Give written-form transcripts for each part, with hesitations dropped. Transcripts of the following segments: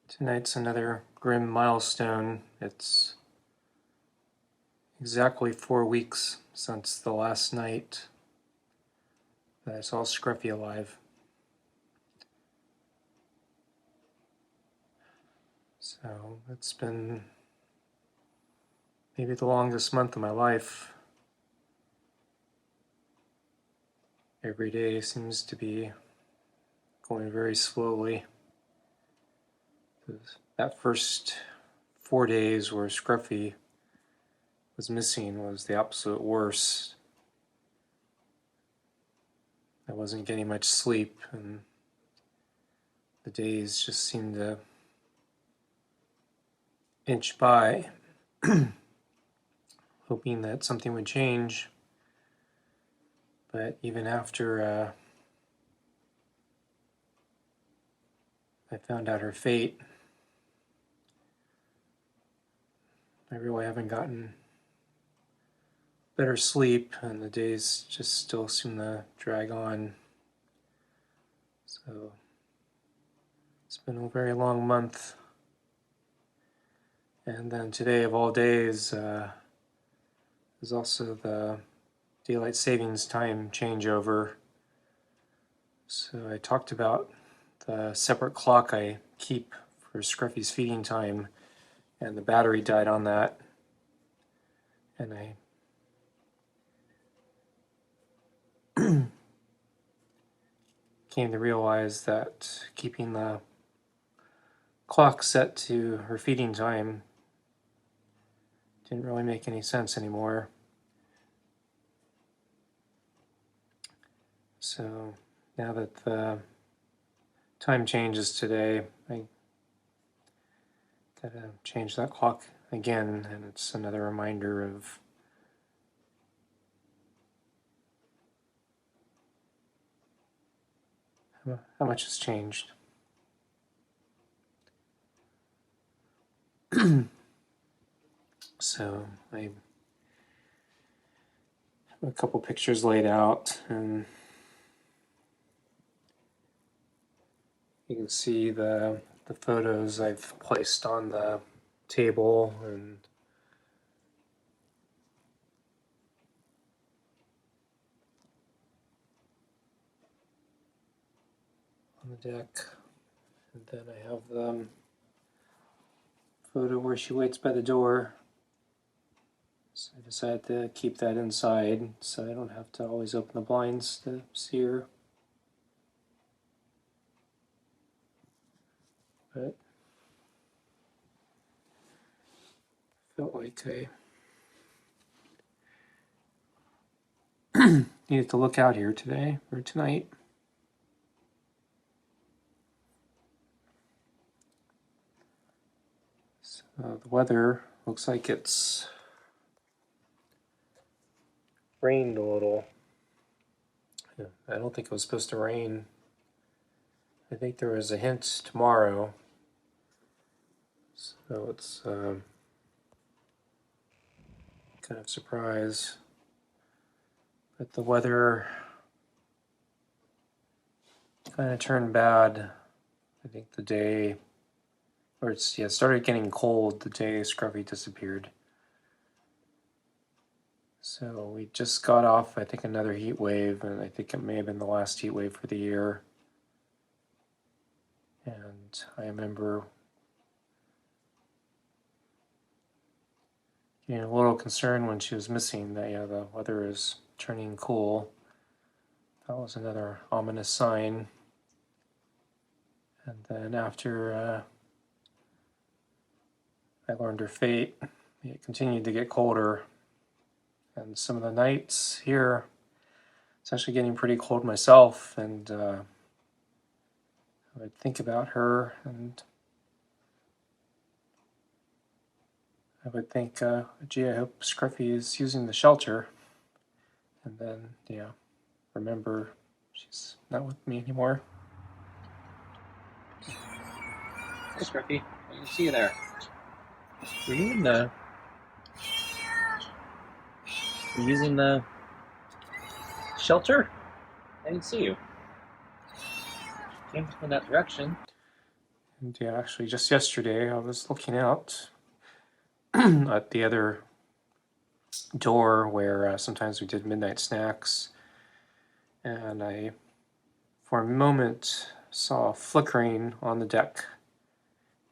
Tonight's another grim milestone. It's exactly 4 weeks since the last night that I saw Scruffy alive. So it's been maybe the longest month of my life. Every day seems to be going very slowly. That first 4 days where Scruffy was missing was the absolute worst. I wasn't getting much sleep, and the days just seemed to inch by, hoping that something would change. But even after I found out her fate, I really haven't gotten better sleep, and the days just still seem to drag on. So it's been a very long month. And then today, of all days, is also the daylight savings time changeover. So I talked about the separate clock I keep for Scruffy's feeding time, and the battery died on that. And I came to realize that keeping the clock set to her feeding time didn't really make any sense anymore. So now that the time changes today, I gotta change that clock again, and it's another reminder of how much has changed. So I have a couple pictures laid out, and you can see the photos I've placed on the table and on the deck. And then I have the photo where she waits by the door. So I decided to keep that inside so I don't have to always open the blinds to see her. But I felt like I needed to look out here today, or tonight. So the weather looks like it's rained a little. I don't think it was supposed to rain. I think there was a hint tomorrow. So it's kind of surprise. But the weather kind of turned bad, I think the day, or it started getting cold the day Scruffy disappeared. So we just got off, I think, another heat wave, and I think it may have been the last heat wave for the year. And I remember getting a little concerned when she was missing that, the weather is turning cool. That was another ominous sign. And then after I learned her fate, it continued to get colder. And some of the nights here, it's actually getting pretty cold myself, and I would think about her, and I would think, gee, I hope Scruffy is using the shelter. And then, remember she's not with me anymore. Hey, Scruffy, I didn't see you there. Were you using the shelter? I didn't see you. Came in that direction. And yeah, actually, just yesterday I was looking out at the other door where sometimes we did midnight snacks, and I, for a moment, saw flickering on the deck,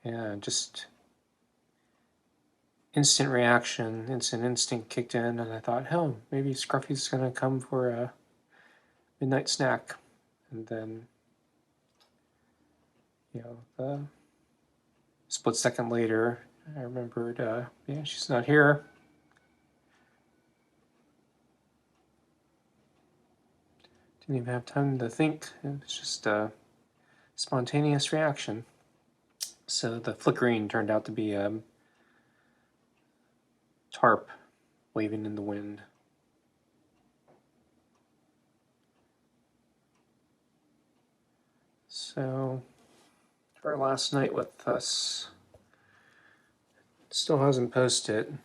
and just instant reaction, instant instinct kicked in, and I thought, hell, maybe Scruffy's gonna come for a midnight snack. And then, the split second later, I remembered, yeah, she's not here. Didn't even have time to think. It was just a spontaneous reaction. So the flickering turned out to be a tarp waving in the wind. So her last night with us still hasn't posted.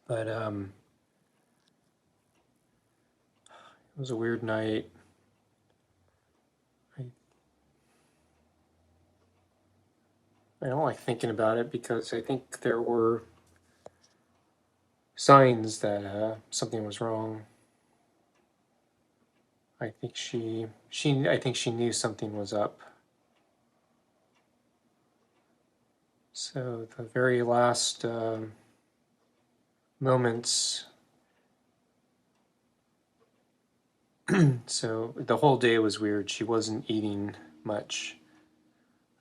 But it was a weird night. I don't like thinking about it because I think there were signs that something was wrong. I think she knew something was up. So the very last moments. So the whole day was weird. She wasn't eating much.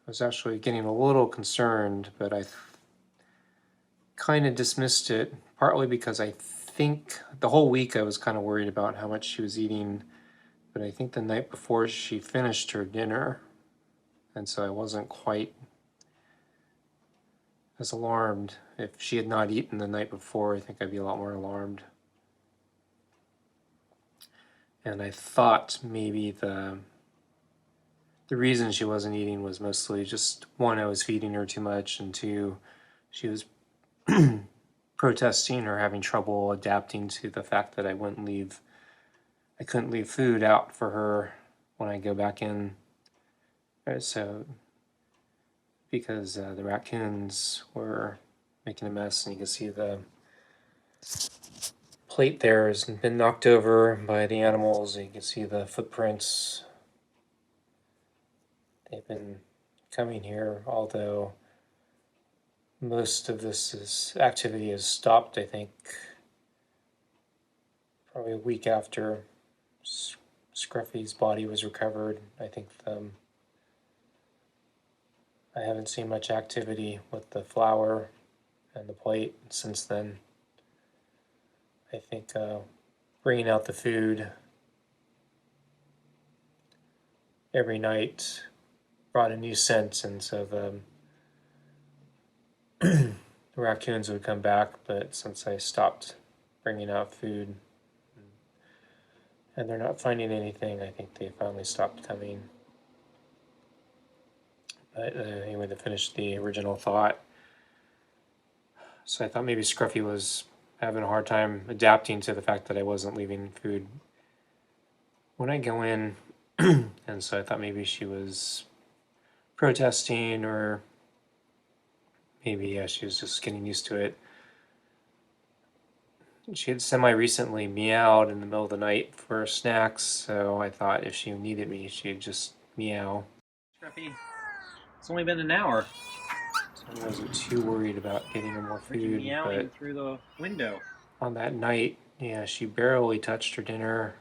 I was actually getting a little concerned, but I kind of dismissed it, partly because I think the whole week I was kind of worried about how much she was eating, but I think the night before she finished her dinner, and so I wasn't quite as alarmed. If she had not eaten the night before, I think I'd be a lot more alarmed. And I thought maybe the reason she wasn't eating was mostly just, one, I was feeding her too much, and two, she was protesting or having trouble adapting to the fact that I couldn't leave food out for her when I go back in. So, because the raccoons were making a mess, and you can see the plate there has been knocked over by the animals. You can see the footprints. They've been coming here, although most of this activity has stopped, I think, probably a week after Scruffy's body was recovered. I think I haven't seen much activity with the flour and the plate since then. I think bringing out the food every night brought a new scent, and so the raccoons would come back, but since I stopped bringing out food and they're not finding anything, I think they finally stopped coming. But anyway, to finish the original thought, so I thought maybe Scruffy was having a hard time adapting to the fact that I wasn't leaving food when I go in, and so I thought maybe she was protesting, or maybe she was just getting used to it. She had semi-recently meowed in the middle of the night for snacks, so I thought if she needed me, she'd just meow. Scruffy, it's only been an hour. So I wasn't too worried about getting her more food, Meowing but through the window. On that night, yeah, she barely touched her dinner,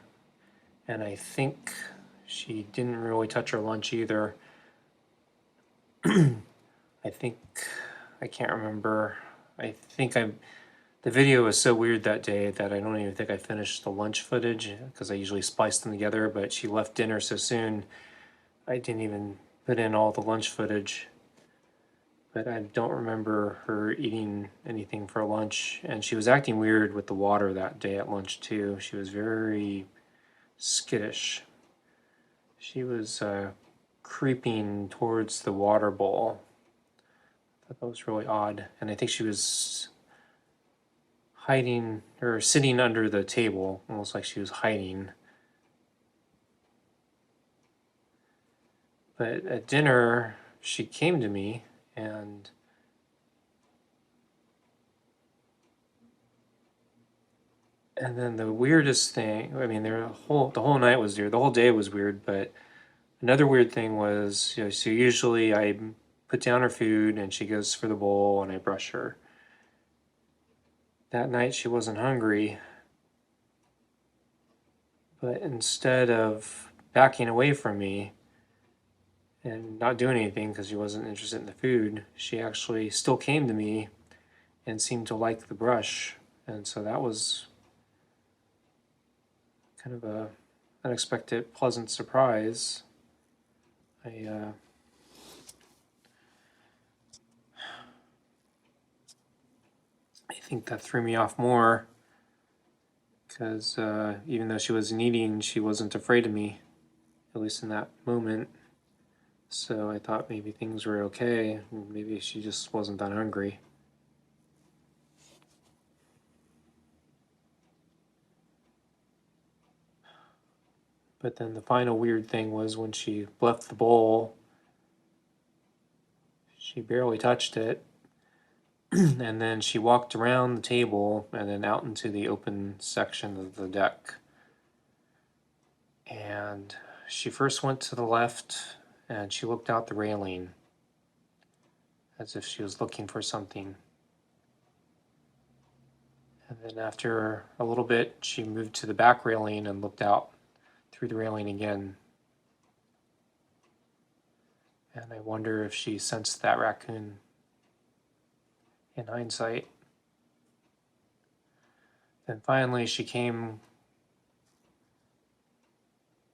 and I think she didn't really touch her lunch either. I think, I can't remember. I think the video was so weird that day that I don't even think I finished the lunch footage, because I usually splice them together, but she left dinner so soon, I didn't even put in all the lunch footage. But I don't remember her eating anything for lunch, and she was acting weird with the water that day at lunch too. She was very skittish. She was creeping towards the water bowl. I thought that was really odd, and I think she was hiding or sitting under the table, almost like she was hiding. But at dinner, she came to me and then the weirdest thing, I mean, the whole night was weird. The whole day was weird, but another weird thing was, so usually I put down her food and she goes for the bowl and I brush her. That night she wasn't hungry, but instead of backing away from me and not doing anything because she wasn't interested in the food, she actually still came to me and seemed to like the brush. And so that was kind of a unexpected, pleasant surprise. I think that threw me off more because even though she wasn't eating, she wasn't afraid of me, at least in that moment. So I thought maybe things were okay. Maybe she just wasn't that hungry. But then the final weird thing was when she left the bowl, she barely touched it. And then she walked around the table and then out into the open section of the deck. And she first went to the left and she looked out the railing as if she was looking for something. And then after a little bit, she moved to the back railing and looked out through the railing again. And I wonder if she sensed that raccoon in hindsight. Then finally she came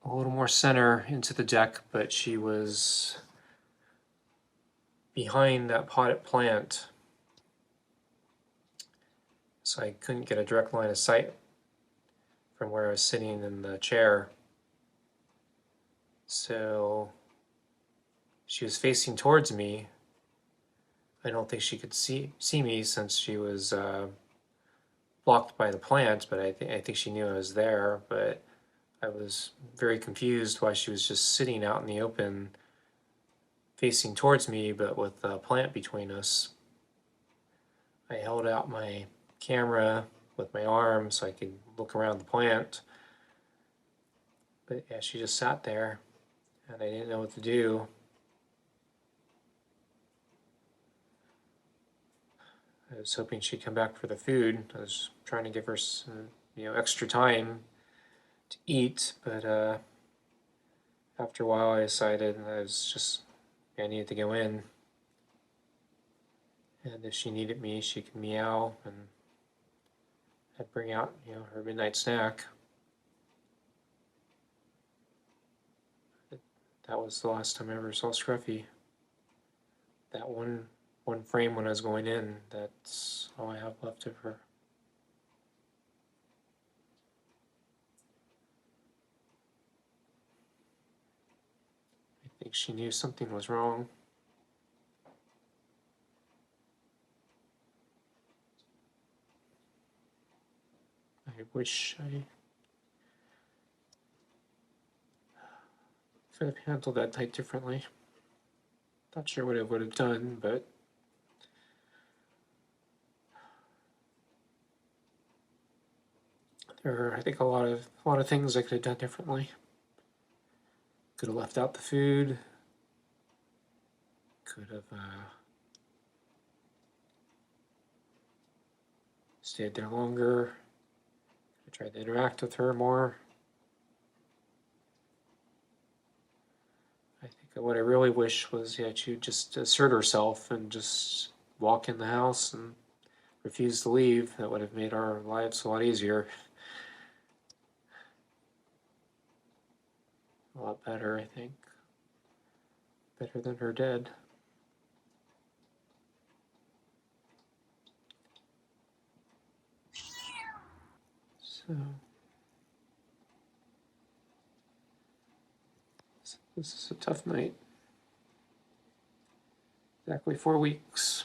a little more center into the deck, but she was behind that potted plant. So I couldn't get a direct line of sight from where I was sitting in the chair. So she was facing towards me. I don't think she could see me since she was blocked by the plant, but I think she knew I was there. But I was very confused why she was just sitting out in the open, facing towards me, but with a plant between us. I held out my camera with my arm so I could look around the plant. But yeah, she just sat there, and I didn't know what to do. I was hoping she'd come back for the food. I was trying to give her some, extra time to eat, but after a while I decided I needed to go in. And if she needed me, she could meow, and I'd bring out, her midnight snack. That was the last time I ever saw Scruffy. That one frame when I was going in, that's all I have left of her. I think she knew something was wrong. I wish I could have handled that night differently. Not sure what I would have done, but there are, I think, a lot of things I could have done differently. Could have left out the food. Could have stayed there longer. I tried to interact with her more. I think what I really wish was, she'd just assert herself and just walk in the house and refuse to leave. That would have made our lives a lot easier. A lot better, I think. Better than her dead. So this is a tough night. Exactly 4 weeks.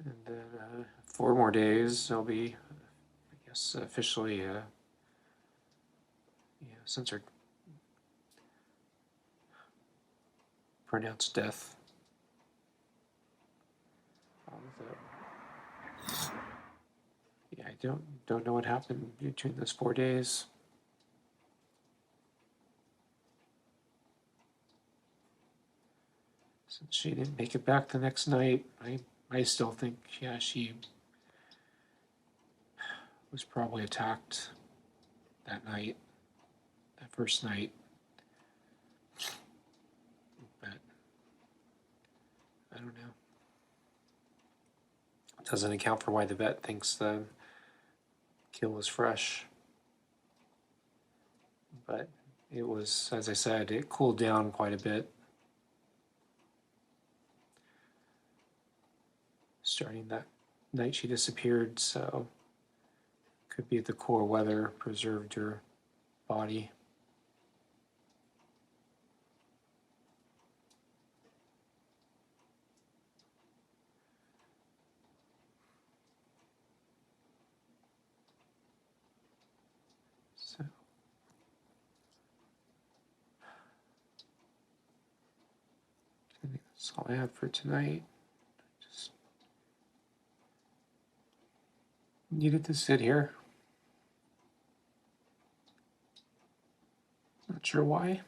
And 4 more days, they'll be, I guess, officially censored. Pronounced death. Yeah, I don't know what happened between those 4 days. Since she didn't make it back the next night, I still think, yeah, she was probably attacked that night, that first night. But I don't know. It doesn't account for why the vet thinks the kill was fresh. But it was, as I said, it cooled down quite a bit. Starting that night she disappeared, so could be the core weather preserved her body. So I think that's all I have for tonight. Just needed to sit here. Not sure why.